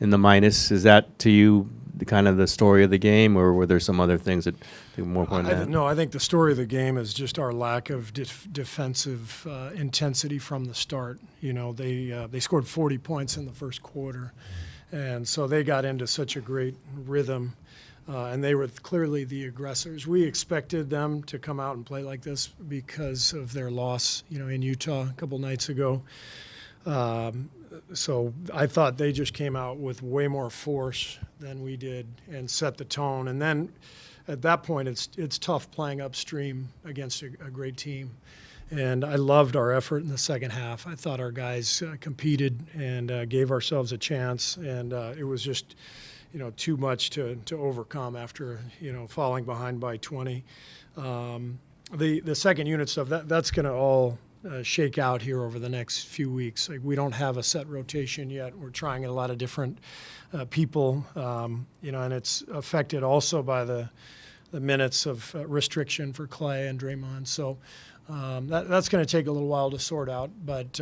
in the minus. Is that to you the kind of the story of the game, or were there some other things that were more important than that? No, I think the story of the game is just our lack of defensive intensity from the start. You know, they scored 40 points in the first quarter, and so they got into such a great rhythm, and they were clearly the aggressors. We expected them to come out and play like this because of their loss, you know, in Utah a couple nights ago. So I thought they just came out with way more force than we did and set the tone. And then at that point, it's tough playing upstream against a great team. And I loved our effort in the second half. I thought our guys competed and gave ourselves a chance. And it was just, you know, too much to overcome after, you know, falling behind by 20. The second unit stuff, that's going to all shake out here over the next few weeks. Like, we don't have a set rotation yet. We're trying a lot of different people, you know, and it's affected also by the minutes of restriction for Clay and Draymond. So that's going to take a little while to sort out. But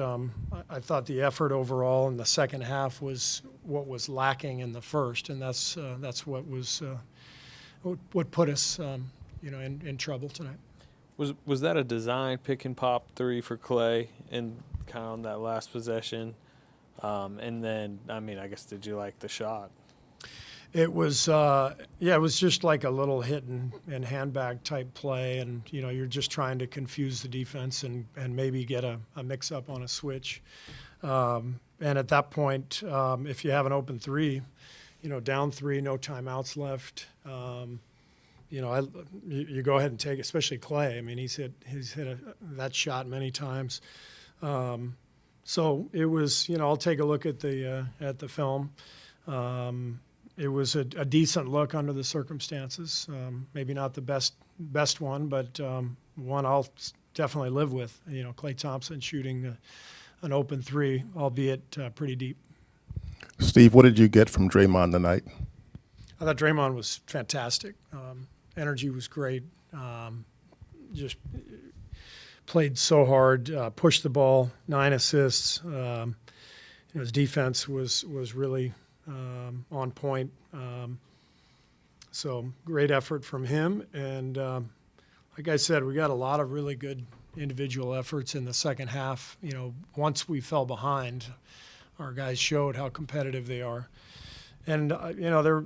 I thought the effort overall in the second half was what was lacking in the first, and that's what was what put us, you know, in trouble tonight. Was that a design pick and pop three for Clay and kind of on that last possession? And then, I mean, I guess, did you like the shot? It was, it was just like a little hit and handbag type play. And, you know, you're just trying to confuse the defense and maybe get a mix up on a switch. And at that point, if you have an open three, you know, down three, no timeouts left, you know, you go ahead and take, especially Clay. I mean, he's hit that shot many times. So it was, you know, I'll take a look at the film. It was a decent look under the circumstances. Maybe not the best one, but one I'll definitely live with. You know, Klay Thompson shooting an open three, albeit pretty deep. Steve, what did you get from Draymond tonight? I thought Draymond was fantastic. Energy was great. Just played so hard, pushed the ball, 9 assists. You know, his defense was really on point. So great effort from him. And like I said, we got a lot of really good individual efforts in the second half. You know, once we fell behind, our guys showed how competitive they are. And, you know,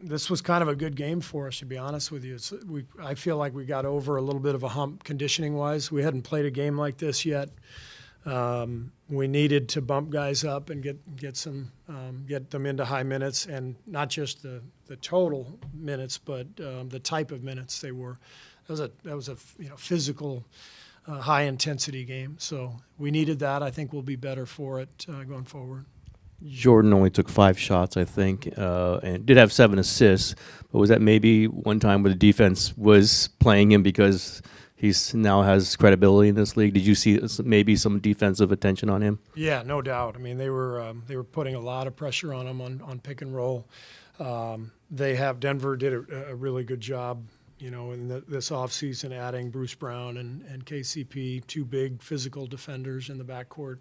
this was kind of a good game for us, to be honest with you. I feel like we got over a little bit of a hump conditioning-wise. We hadn't played a game like this yet. We needed to bump guys up and get them into high minutes, and not just the total minutes, but the type of minutes they were. That was a you know, physical, high-intensity game. So we needed that. I think we'll be better for it going forward. Jordan only took 5 shots, I think, and did have 7 assists. But was that maybe one time where the defense was playing him because he's now has credibility in this league? Did you see maybe some defensive attention on him? Yeah, no doubt. I mean, they were putting a lot of pressure on him on pick and roll. Denver did a really good job, you know, in this offseason, adding Bruce Brown and KCP, 2 big physical defenders in the backcourt.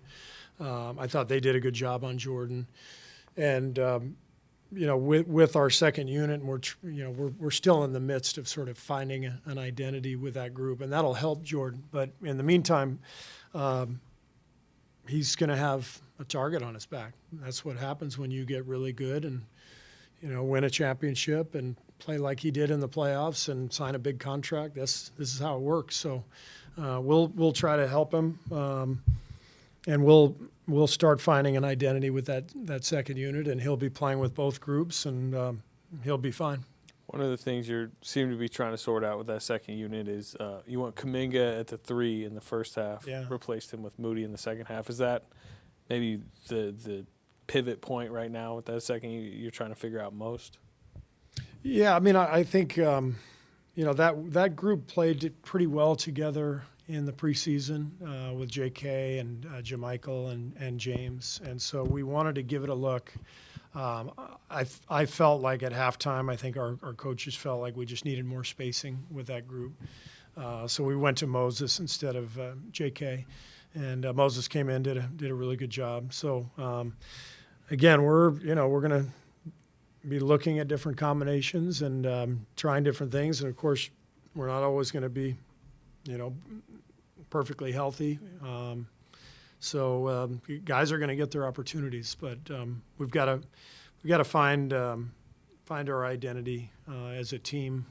I thought they did a good job on Jordan, and you know, with our second unit, and we're still in the midst of sort of finding an identity with that group, and that'll help Jordan. But in the meantime, he's going to have a target on his back. That's what happens when you get really good and, you know, win a championship and play like he did in the playoffs and sign a big contract. This is how it works. So we'll try to help him. And we'll start finding an identity with that second unit, and he'll be playing with both groups, and he'll be fine. One of the things you seem to be trying to sort out with that second unit is you want Kuminga at the 3 in the first half, replaced him with Moody in the second half. Is that maybe the pivot point right now with that second you're trying to figure out most? Yeah, I mean, I think you know, that group played pretty well together in the preseason with J.K. and JaMychal and James, and so we wanted to give it a look. I felt like at halftime, I think our coaches felt like we just needed more spacing with that group, so we went to Moses instead of J.K. And Moses came in, did a really good job. So again, we're going to be looking at different combinations and trying different things. And of course, we're not always going to be, perfectly healthy. So guys are going to get their opportunities, but we've got to find our identity as a team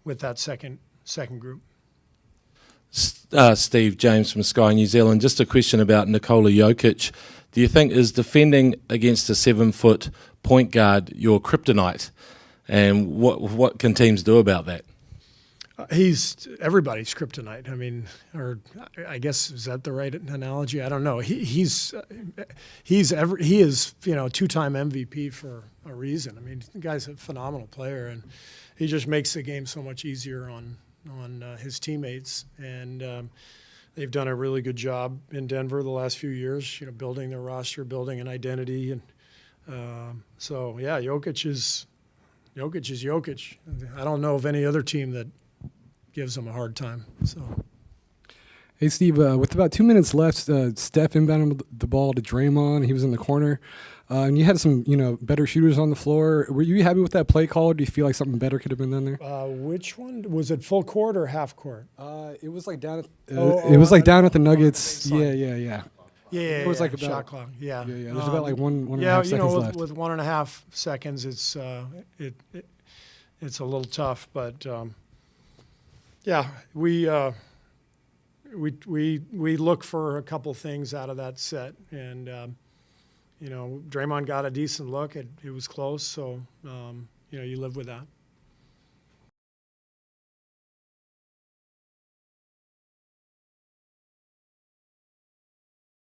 with that second group. Steve, James from Sky New Zealand. Just a question about Nikola Jokic. Do you think is defending against a 7-foot point guard your kryptonite? And what can teams do about that? He's everybody's kryptonite. I mean, or I guess, is that the right analogy? I don't know. He is two-time MVP for a reason. I mean, the guy's a phenomenal player, and he just makes the game so much easier on his teammates. And they've done a really good job in Denver the last few years, building their roster, building an identity, and so yeah, Jokic is Jokic. I don't know of any other team that gives him a hard time. So, hey Steve, with about 2 minutes left, Steph inbounded the ball to Draymond. He was in the corner, and you had some better shooters on the floor. Were you happy with that play call, or do you feel like something better could have been done there? Which one was it? Full court or half court? It was like down. At, down at the Nuggets. Yeah. Yeah, it was like about shot clock. Yeah. There's about like one and a half seconds left. With 1.5 seconds, it's a little tough, but yeah, we look for a couple things out of that set, and Draymond got a decent look. It was close, so you live with that.